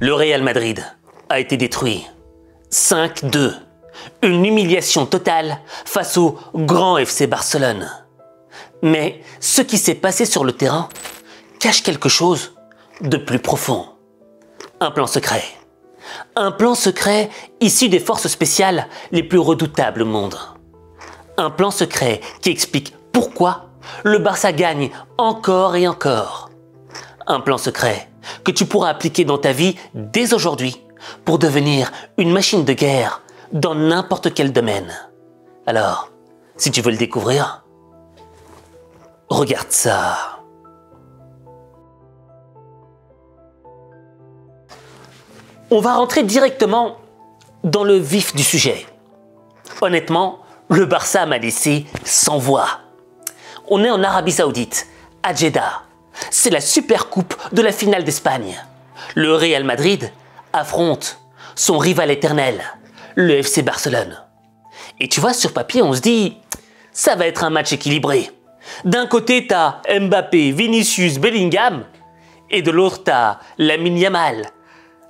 Le Real Madrid a été détruit. 5-2. Une humiliation totale face au grand FC Barcelone. Mais ce qui s'est passé sur le terrain cache quelque chose de plus profond. Un plan secret. Un plan secret issu des forces spéciales les plus redoutables au monde. Un plan secret qui explique pourquoi le Barça gagne encore et encore. Un plan secret que tu pourras appliquer dans ta vie dès aujourd'hui pour devenir une machine de guerre dans n'importe quel domaine. Alors, si tu veux le découvrir, regarde ça. On va rentrer directement dans le vif du sujet. Honnêtement, le Barça m'a laissé sans voix. On est en Arabie Saoudite, à Jeddah. C'est la super coupe de la finale d'Espagne. Le Real Madrid affronte son rival éternel, le FC Barcelone. Et tu vois, sur papier, on se dit, ça va être un match équilibré. D'un côté, t'as Mbappé, Vinicius, Bellingham, et de l'autre, t'as Lamine Yamal,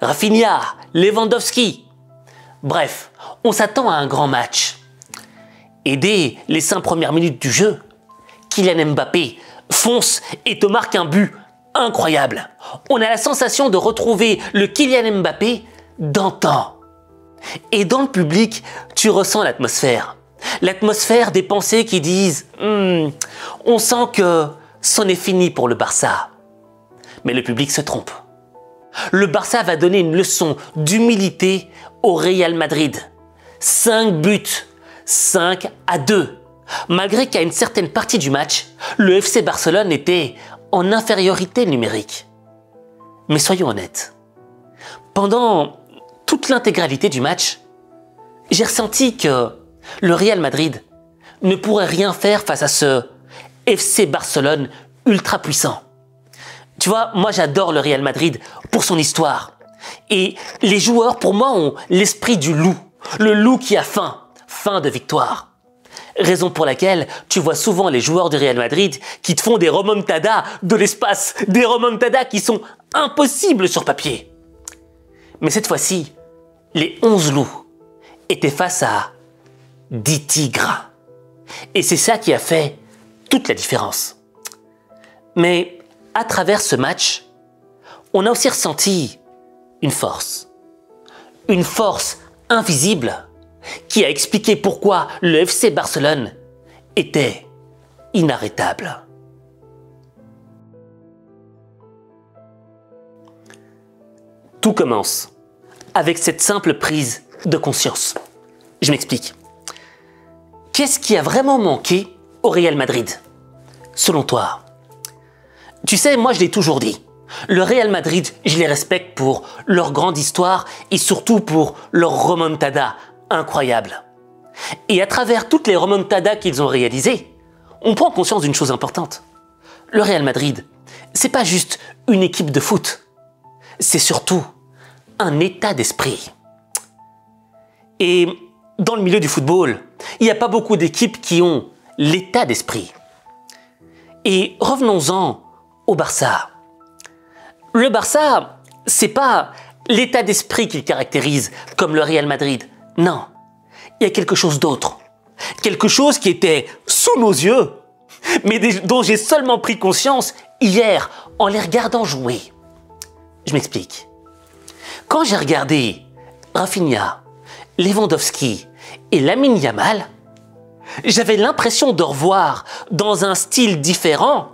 Rafinha, Lewandowski. Bref, on s'attend à un grand match. Et dès les 5 premières minutes du jeu, Kylian Mbappé fonce et te marque un but incroyable. On a la sensation de retrouver le Kylian Mbappé d'antan. Et dans le public, tu ressens l'atmosphère. L'atmosphère des pensées qui disent « on sent que c'en est fini pour le Barça ». Mais le public se trompe. Le Barça va donner une leçon d'humilité au Real Madrid. 5 buts, 5-2. Malgré qu'à une certaine partie du match, le FC Barcelone était en infériorité numérique. Mais soyons honnêtes, pendant toute l'intégralité du match, j'ai ressenti que le Real Madrid ne pourrait rien faire face à ce FC Barcelone ultra puissant. Tu vois, moi j'adore le Real Madrid pour son histoire. Et les joueurs, pour moi, ont l'esprit du loup. Le loup qui a faim de victoire. Raison pour laquelle tu vois souvent les joueurs du Real Madrid qui te font des remontadas de l'espace, des remontadas qui sont impossibles sur papier. Mais cette fois-ci, les 11 loups étaient face à 10 tigres. Et c'est ça qui a fait toute la différence. Mais à travers ce match, on a aussi ressenti une force invisible qui a expliqué pourquoi le FC Barcelone était inarrêtable. Tout commence avec cette simple prise de conscience. Je m'explique. Qu'est-ce qui a vraiment manqué au Real Madrid, selon toi? Tu sais, moi je l'ai toujours dit. Le Real Madrid, je les respecte pour leur grande histoire et surtout pour leur remontada incroyable. Et à travers toutes les remontadas qu'ils ont réalisées, on prend conscience d'une chose importante. Le Real Madrid, c'est pas juste une équipe de foot. C'est surtout un état d'esprit. Et dans le milieu du football, il n'y a pas beaucoup d'équipes qui ont l'état d'esprit. Et revenons-en au Barça. Le Barça, c'est pas l'état d'esprit qu'il caractérise comme le Real Madrid. Non, il y a quelque chose d'autre. Quelque chose qui était sous nos yeux, mais dont j'ai seulement pris conscience hier en les regardant jouer. Je m'explique. Quand j'ai regardé Rafinha, Lewandowski et Lamine Yamal, j'avais l'impression de revoir dans un style différent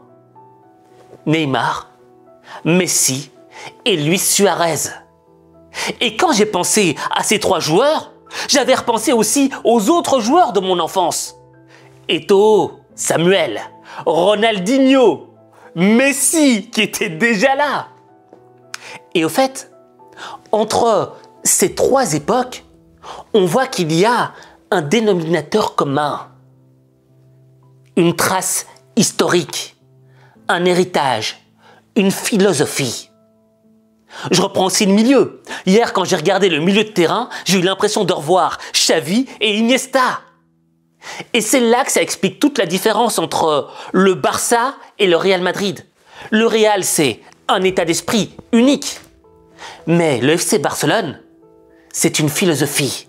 Neymar, Messi et Luis Suarez. Et quand j'ai pensé à ces 3 joueurs, j'avais repensé aussi aux autres joueurs de mon enfance. Eto'o, Samuel, Ronaldinho, Messi qui était déjà là. Et au fait, entre ces 3 époques, on voit qu'il y a un dénominateur commun. Une trace historique, un héritage, une philosophie. Je reprends aussi le milieu. Hier, quand j'ai regardé le milieu de terrain, j'ai eu l'impression de revoir Xavi et Iniesta. Et c'est là que ça explique toute la différence entre le Barça et le Real Madrid. Le Real, c'est un état d'esprit unique. Mais le FC Barcelone, c'est une philosophie,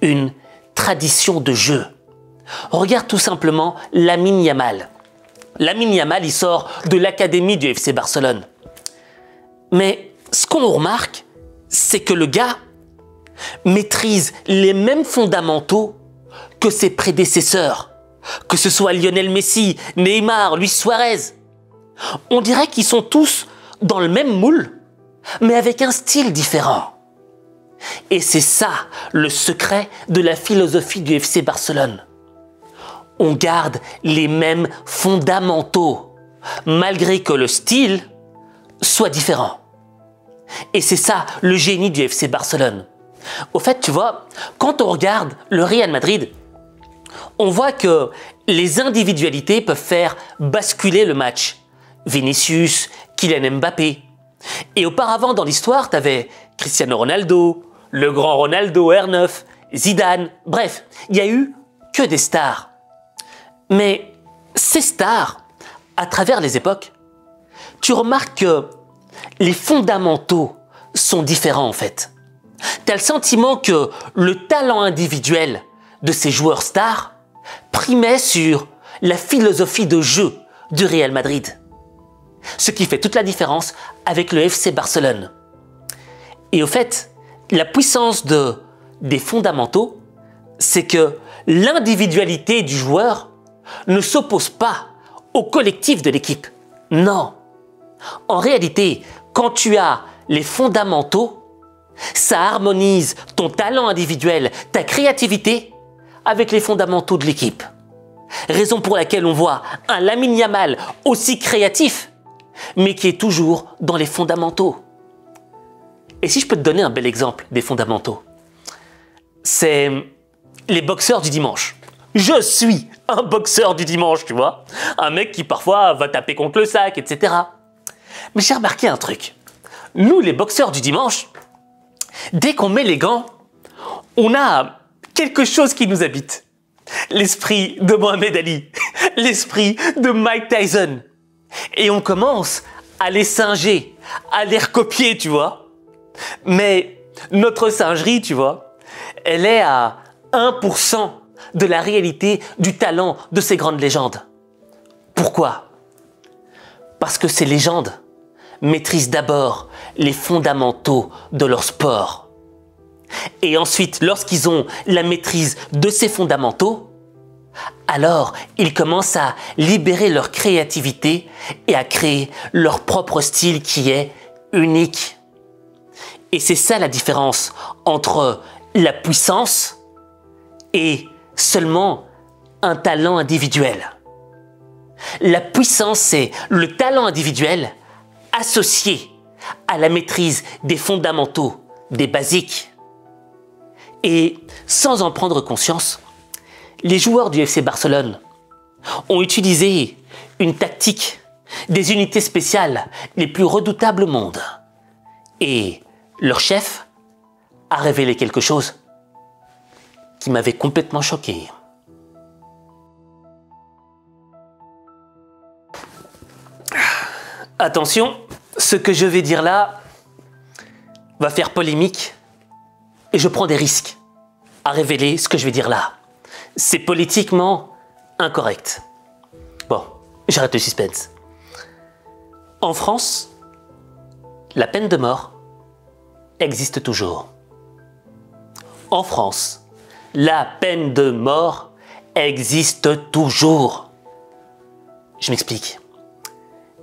une tradition de jeu. Regarde tout simplement Lamine Yamal. Lamine Yamal, il sort de l'académie du FC Barcelone. Mais ce qu'on remarque, c'est que le gars maîtrise les mêmes fondamentaux que ses prédécesseurs, que ce soit Lionel Messi, Neymar, Luis Suarez. On dirait qu'ils sont tous dans le même moule, mais avec un style différent. Et c'est ça le secret de la philosophie du FC Barcelone. On garde les mêmes fondamentaux, malgré que le style soit différent. Et c'est ça le génie du FC Barcelone. Au fait, tu vois, quand on regarde le Real Madrid, on voit que les individualités peuvent faire basculer le match. Vinicius, Kylian Mbappé. Et auparavant dans l'histoire, tu avais Cristiano Ronaldo, le grand Ronaldo R9, Zidane, bref, il n'y a eu que des stars. Mais ces stars, à travers les époques, tu remarques que les fondamentaux sont différents en fait. Tu as le sentiment que le talent individuel de ces joueurs stars primait sur la philosophie de jeu du Real Madrid. Ce qui fait toute la différence avec le FC Barcelone. Et au fait, la puissance des fondamentaux, c'est que l'individualité du joueur ne s'oppose pas au collectif de l'équipe. Non. En réalité, quand tu as les fondamentaux, ça harmonise ton talent individuel, ta créativité avec les fondamentaux de l'équipe. Raison pour laquelle on voit un Lamine Yamal aussi créatif, mais qui est toujours dans les fondamentaux. Et si je peux te donner un bel exemple des fondamentaux, c'est les boxeurs du dimanche. Je suis un boxeur du dimanche, tu vois. Un mec qui parfois va taper contre le sac, etc. Mais j'ai remarqué un truc. Nous, les boxeurs du dimanche, dès qu'on met les gants, on a quelque chose qui nous habite. L'esprit de Mohamed Ali, l'esprit de Mike Tyson. Et on commence à les singer, à les recopier, tu vois. Mais notre singerie, tu vois, elle est à 1% de la réalité du talent de ces grandes légendes. Pourquoi? Parce que ces légendes maîtrisent d'abord les fondamentaux de leur sport. Et ensuite, lorsqu'ils ont la maîtrise de ces fondamentaux, alors ils commencent à libérer leur créativité et à créer leur propre style qui est unique. Et c'est ça la différence entre la puissance et seulement un talent individuel. La puissance, c'est le talent individuel associé à la maîtrise des fondamentaux, des basiques. Et sans en prendre conscience, les joueurs du FC Barcelone ont utilisé une tactique, des unités spéciales les plus redoutables au monde. Et leur chef a révélé quelque chose qui m'avait complètement choqué. Attention, ce que je vais dire là va faire polémique et je prends des risques à révéler ce que je vais dire là. C'est politiquement incorrect. Bon, j'arrête le suspense. En France, la peine de mort existe toujours. En France, la peine de mort existe toujours. Je m'explique.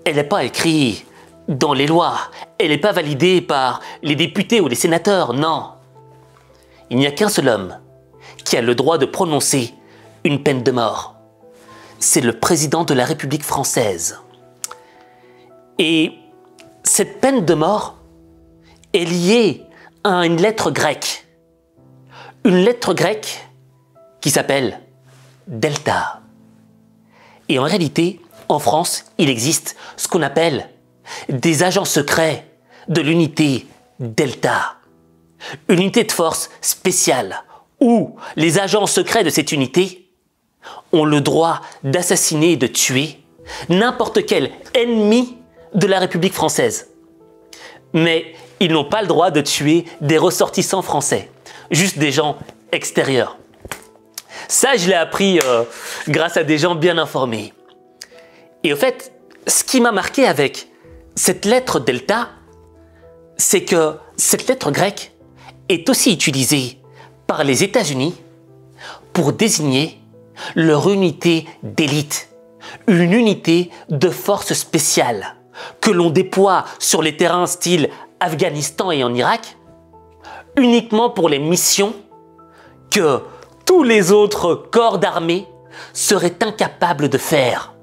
Elle n'est pas écrite dans les lois. Elle n'est pas validée par les députés ou les sénateurs, non. Il n'y a qu'un seul homme qui a le droit de prononcer une peine de mort. C'est le président de la République française. Et cette peine de mort est liée à une lettre grecque. Une lettre grecque qui s'appelle delta. Et en réalité, en France, il existe ce qu'on appelle des agents secrets de l'unité delta. Une unité de force spéciale où les agents secrets de cette unité ont le droit d'assassiner et de tuer n'importe quel ennemi de la République française. Mais ils n'ont pas le droit de tuer des ressortissants français, juste des gens extérieurs. Ça, je l'ai appris grâce à des gens bien informés. Et au fait, ce qui m'a marqué avec cette lettre delta, c'est que cette lettre grecque est aussi utilisée par les États-Unis pour désigner leur unité d'élite, une unité de force spéciale que l'on déploie sur les terrains style Afghanistan et en Irak, uniquement pour les missions que tous les autres corps d'armée seraient incapables de faire.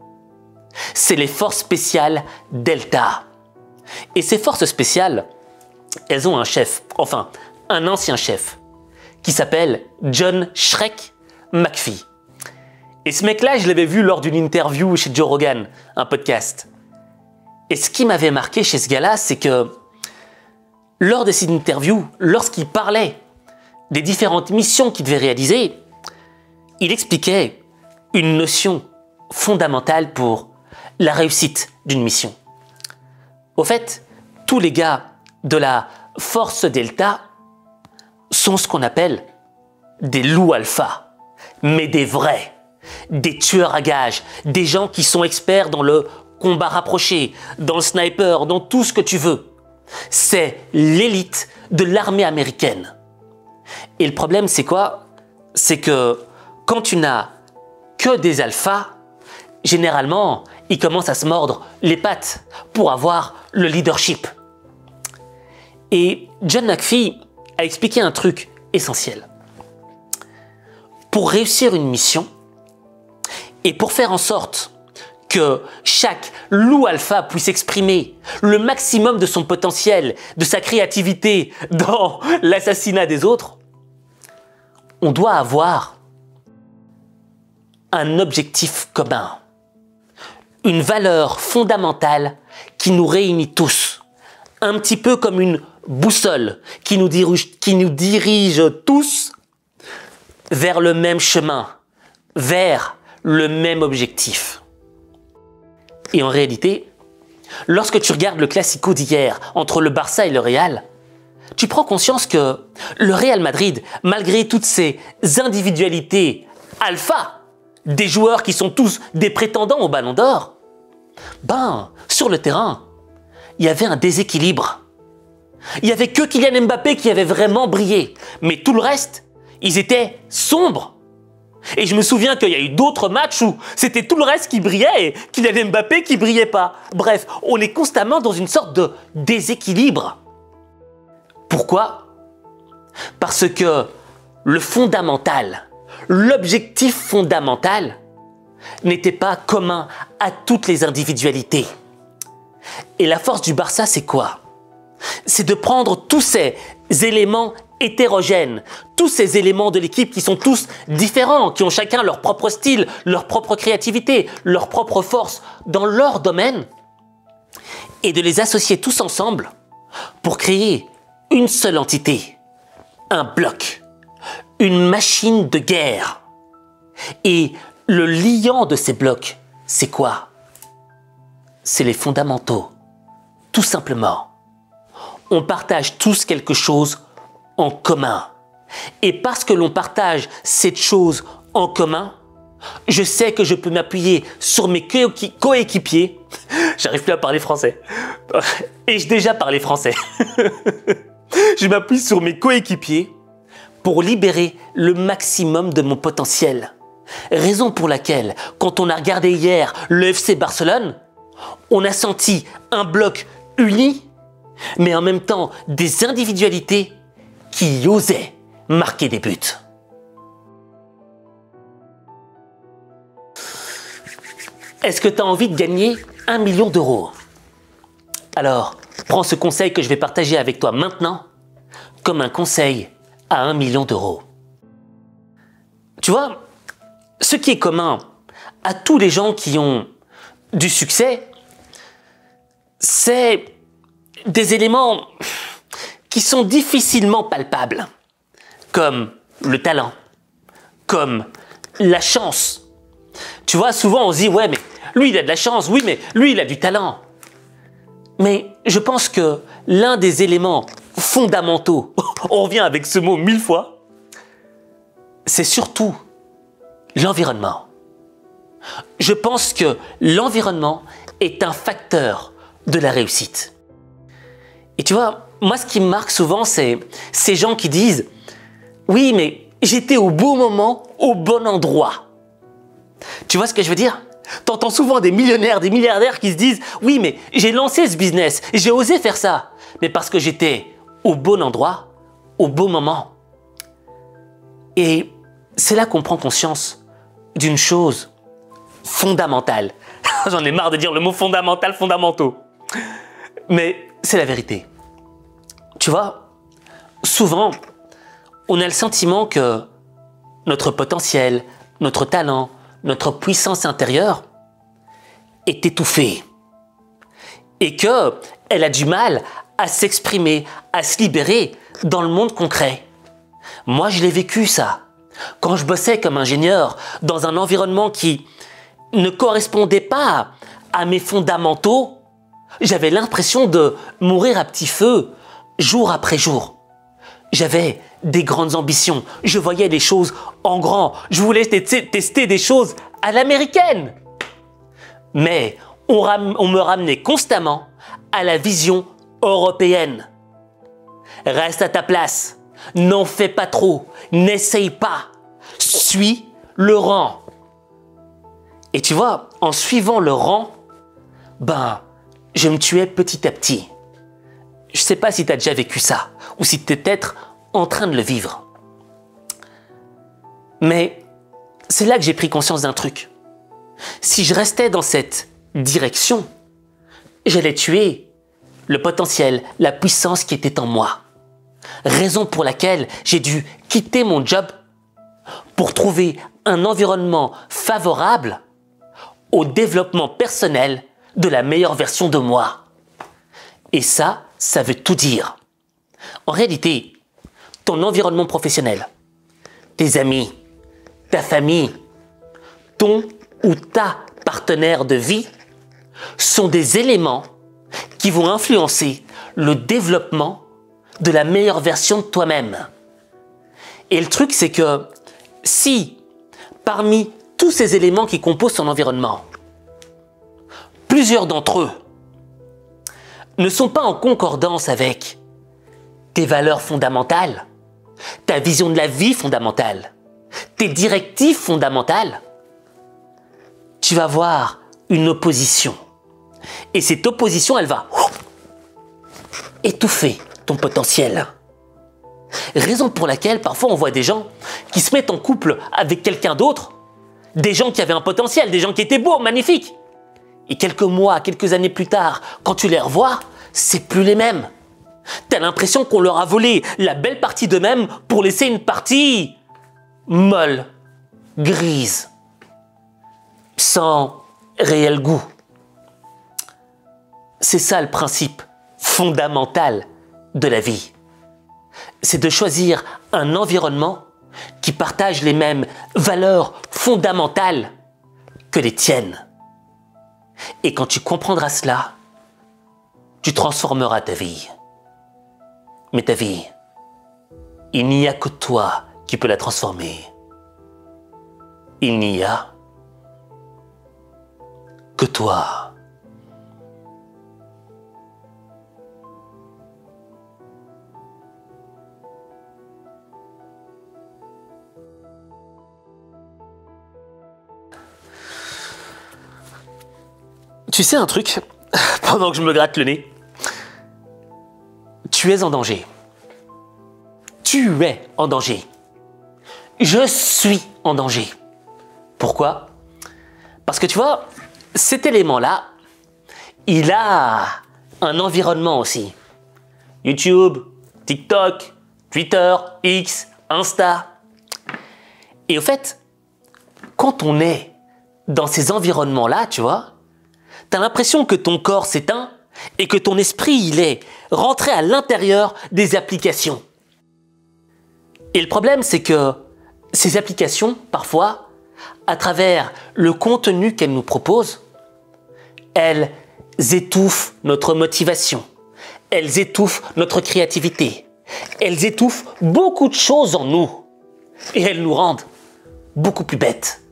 C'est les forces spéciales Delta. Et ces forces spéciales, elles ont un chef, enfin un ancien chef, qui s'appelle John Shrek McPhee. Et ce mec-là, je l'avais vu lors d'une interview chez Joe Rogan, un podcast. Et ce qui m'avait marqué chez ce gars-là, c'est que lors de cette interview, lorsqu'il parlait des différentes missions qu'il devait réaliser, il expliquait une notion fondamentale pour la réussite d'une mission. Au fait, tous les gars de la force Delta sont ce qu'on appelle des loups alpha, mais des vrais, des tueurs à gages, des gens qui sont experts dans le combat rapproché, dans le sniper, dans tout ce que tu veux. C'est l'élite de l'armée américaine. Et le problème, c'est quoi? C'est que quand tu n'as que des alphas, généralement, ils commencent à se mordre les pattes pour avoir le leadership. Et John McPhee a expliqué un truc essentiel. Pour réussir une mission, et pour faire en sorte que chaque loup alpha puisse exprimer le maximum de son potentiel, de sa créativité dans l'assassinat des autres, on doit avoir un objectif commun, une valeur fondamentale qui nous réunit tous, un petit peu comme une boussole qui nous dirige tous vers le même chemin, vers le même objectif. Et en réalité, lorsque tu regardes le classico d'hier entre le Barça et le Real, tu prends conscience que le Real Madrid, malgré toutes ses individualités alpha, des joueurs qui sont tous des prétendants au Ballon d'Or, sur le terrain, il y avait un déséquilibre. Il n'y avait que Kylian Mbappé qui avait vraiment brillé, mais tout le reste, ils étaient sombres. Et je me souviens qu'il y a eu d'autres matchs où c'était tout le reste qui brillait et Kylian Mbappé qui brillait pas. Bref, on est constamment dans une sorte de déséquilibre. Pourquoi? Parce que le fondamental, l'objectif fondamental n'était pas commun à toutes les individualités. Et la force du Barça, c'est quoi? C'est de prendre tous ces éléments hétérogènes, tous ces éléments de l'équipe qui sont tous différents, qui ont chacun leur propre style, leur propre créativité, leur propre force dans leur domaine, et de les associer tous ensemble pour créer une seule entité, un bloc, une machine de guerre. Et le liant de ces blocs, c'est quoi? C'est les fondamentaux, tout simplement. On partage tous quelque chose en commun. Et parce que l'on partage cette chose en commun, je sais que je peux m'appuyer sur mes coéquipiers. J'arrive plus à parler français. Et j'ai déjà parlé français. Je m'appuie sur mes coéquipiers pour libérer le maximum de mon potentiel. Raison pour laquelle, quand on a regardé hier le FC Barcelone, on a senti un bloc uni, mais en même temps des individualités qui osaient marquer des buts. Est-ce que tu as envie de gagner 1 million d'euros? Alors, prends ce conseil que je vais partager avec toi maintenant comme un conseil à 1 million d'euros. Tu vois, ce qui est commun à tous les gens qui ont du succès, c'est des éléments qui sont difficilement palpables, comme le talent, comme la chance. Tu vois, souvent on se dit, ouais, mais lui il a de la chance, oui, mais lui il a du talent. Mais je pense que l'un des éléments fondamentaux, on revient avec ce mot 1000 fois, c'est surtout l'environnement. Je pense que l'environnement est un facteur de la réussite. Et tu vois, moi ce qui me marque souvent, c'est ces gens qui disent « Oui, mais j'étais au bon moment, au bon endroit ». Tu vois ce que je veux dire? T'entends souvent des millionnaires, des milliardaires qui se disent « Oui, mais j'ai lancé ce business, j'ai osé faire ça, mais parce que j'étais au bon endroit, au bon moment. » Et c'est là qu'on prend conscience d'une chose fondamentale. J'en ai marre de dire le mot fondamental, fondamentaux. Mais c'est la vérité. Tu vois, souvent, on a le sentiment que notre potentiel, notre talent, notre puissance intérieure est étouffée et qu'elle a du mal à s'exprimer, à se libérer dans le monde concret. Moi, je l'ai vécu ça. Quand je bossais comme ingénieur dans un environnement qui ne correspondait pas à mes fondamentaux, j'avais l'impression de mourir à petit feu, jour après jour. J'avais des grandes ambitions, je voyais les choses en grand, je voulais tester des choses à l'américaine. Mais on me ramenait constamment à la vision européenne. Reste à ta place, n'en fais pas trop, n'essaye pas, suis le rang. Et tu vois, en suivant le rang, je me tuais petit à petit. Je ne sais pas si tu as déjà vécu ça, ou si tu es peut-être en train de le vivre. Mais c'est là que j'ai pris conscience d'un truc. Si je restais dans cette direction, j'allais tuer le potentiel, la puissance qui était en moi. Raison pour laquelle j'ai dû quitter mon job pour trouver un environnement favorable au développement personnel de la meilleure version de moi. Et ça veut tout dire. En réalité, ton environnement professionnel, tes amis, ta famille, ton ou ta partenaire de vie sont des éléments qui vont influencer le développement de la meilleure version de toi-même. Et le truc, c'est que si, parmi tous ces éléments qui composent ton environnement, plusieurs d'entre eux ne sont pas en concordance avec tes valeurs fondamentales, ta vision de la vie fondamentale, tes directives fondamentales, tu vas voir une opposition. Et cette opposition, elle va étouffer ton potentiel. Raison pour laquelle, parfois, on voit des gens qui se mettent en couple avec quelqu'un d'autre, des gens qui avaient un potentiel, des gens qui étaient beaux, magnifiques. Et quelques mois, quelques années plus tard, quand tu les revois, c'est plus les mêmes. T'as l'impression qu'on leur a volé la belle partie d'eux-mêmes pour laisser une partie molle, grise, sans réel goût. C'est ça le principe fondamental de la vie. C'est de choisir un environnement qui partage les mêmes valeurs fondamentales que les tiennes. Et quand tu comprendras cela, tu transformeras ta vie. Mais ta vie, il n'y a que toi qui peux la transformer. Il n'y a que toi. Tu sais un truc, pendant que je me gratte le nez, tu es en danger. Tu es en danger. Je suis en danger. Pourquoi? Parce que tu vois, cet élément-là, il a un environnement aussi. YouTube, TikTok, Twitter, X, Insta. Et au fait, quand on est dans ces environnements-là, tu vois, t'as l'impression que ton corps s'éteint et que ton esprit, il est rentré à l'intérieur des applications. Et le problème, c'est que ces applications, parfois, à travers le contenu qu'elles nous proposent, elles étouffent notre motivation. elles étouffent notre créativité. Elles étouffent beaucoup de choses en nous. Et elles nous rendent beaucoup plus bêtes.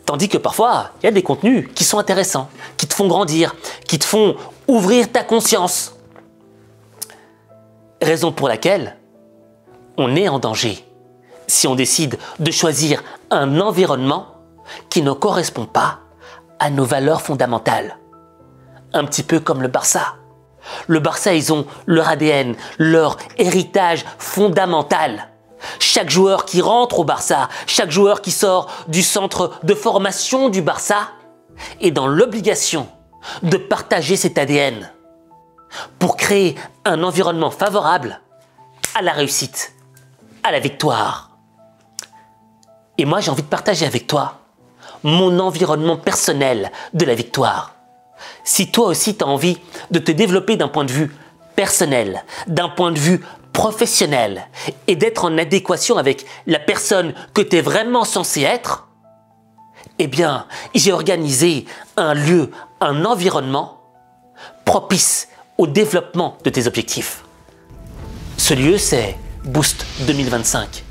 Tandis que parfois, il y a des contenus qui sont intéressants, qui te font grandir, qui te font ouvrir ta conscience. Raison pour laquelle on est en danger si on décide de choisir un environnement qui ne correspond pas à nos valeurs fondamentales. Un petit peu comme le Barça. Le Barça, ils ont leur ADN, leur héritage fondamental. Chaque joueur qui rentre au Barça, chaque joueur qui sort du centre de formation du Barça est dans l'obligation de partager cet ADN pour créer un environnement favorable à la réussite, à la victoire. Et moi, j'ai envie de partager avec toi mon environnement personnel de la victoire. Si toi aussi tu as envie de te développer d'un point de vue personnel, d'un point de vue professionnel et d'être en adéquation avec la personne que tu es vraiment censé être, eh bien, j'ai organisé un lieu, un environnement propice au développement de tes objectifs. Ce lieu, c'est Boost 2025,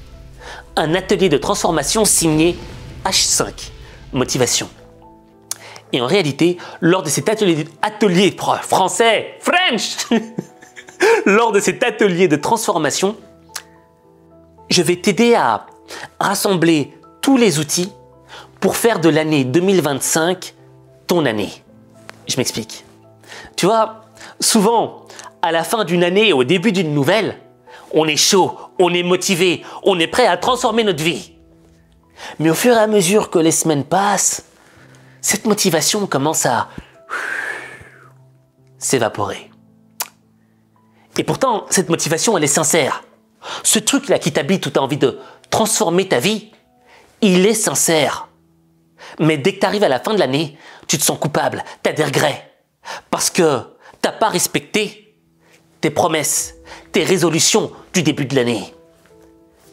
un atelier de transformation signé H5, Motivation. Et en réalité, lors de cet atelier français, French, lors de cet atelier de transformation, je vais t'aider à rassembler tous les outils pour faire de l'année 2025 ton année. Je m'explique. Tu vois, souvent, à la fin d'une année et au début d'une nouvelle, on est chaud, on est motivé, on est prêt à transformer notre vie. Mais au fur et à mesure que les semaines passent, cette motivation commence à s'évaporer. Et pourtant, cette motivation, elle est sincère. Ce truc-là qui t'habite où tu as envie de transformer ta vie, il est sincère. Mais dès que tu arrives à la fin de l'année, tu te sens coupable, tu as des regrets. Parce que tu n'as pas respecté tes promesses, tes résolutions du début de l'année.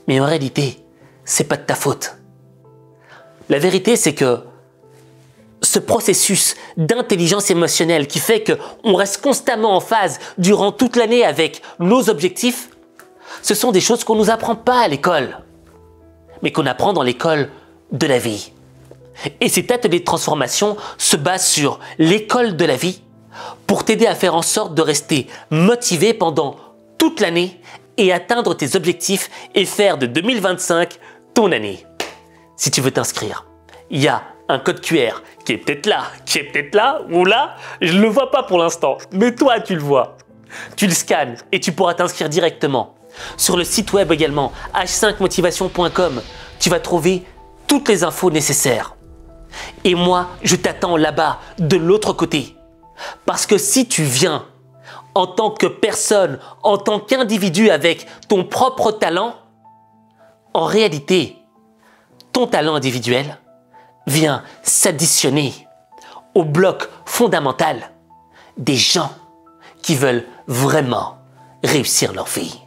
Mais en réalité, c'est pas de ta faute. La vérité, c'est que ce processus d'intelligence émotionnelle qui fait qu'on reste constamment en phase durant toute l'année avec nos objectifs, ce sont des choses qu'on ne nous apprend pas à l'école, mais qu'on apprend dans l'école de la vie. Et cet atelier de transformation se base sur l'école de la vie pour t'aider à faire en sorte de rester motivé pendant toute l'année et atteindre tes objectifs et faire de 2025 ton année. Si tu veux t'inscrire, il y a un code QR qui est peut-être là, ou là, je ne le vois pas pour l'instant, mais toi tu le vois. Tu le scannes et tu pourras t'inscrire directement. Sur le site web également, h5motivation.com, tu vas trouver toutes les infos nécessaires. Et moi, je t'attends là-bas, de l'autre côté. Parce que si tu viens en tant que personne, en tant qu'individu avec ton propre talent, en réalité, ton talent individuel vient s'additionner au bloc fondamental des gens qui veulent vraiment réussir leur vie.